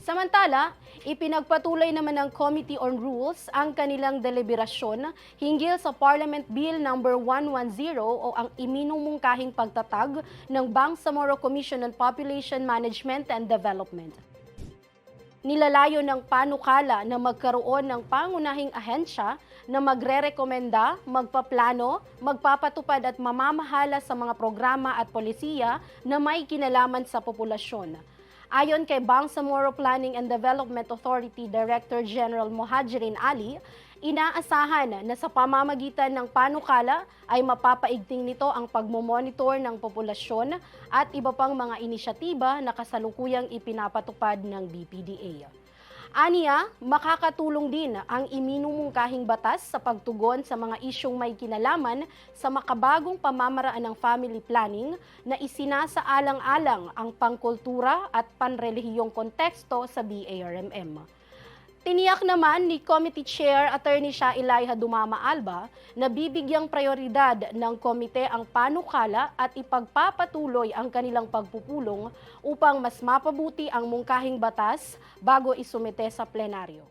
Samantala, ipinagpatuloy naman ng Committee on Rules ang kanilang deliberasyon hinggil sa Parliament Bill number 110 o ang iminumungkahing pagtatag ng Bangsamoro Commission on Population Management and Development. Nilalayo ng panukala na magkaroon ng pangunahing ahensya na magrerekomenda, magpaplano, magpapatupad at mamamahala sa mga programa at polisiya na may kinalaman sa populasyon. Ayon kay Bangsamoro Planning and Development Authority Director General Muhajirin Ali, inaasahan na sa pamamagitan ng panukala ay mapapaigting nito ang pagmomonitor ng populasyon at iba pang mga inisyatiba na kasalukuyang ipinapatupad ng BPDA. Aniya, makakatulong din ang iminumungkahing batas sa pagtugon sa mga isyong may kinalaman sa makabagong pamamaraan ng family planning na isinasaalang-alang ang pangkultura at panrelihiyong konteksto sa BARMM. Tiniyak naman ni Committee Chair Attorney Sha Ilaiha Dumama Alba na bibigyang prioridad ng komite ang panukala at ipagpapatuloy ang kanilang pagpupulong upang mas mapabuti ang mungkahing batas bago isumite sa plenaryo.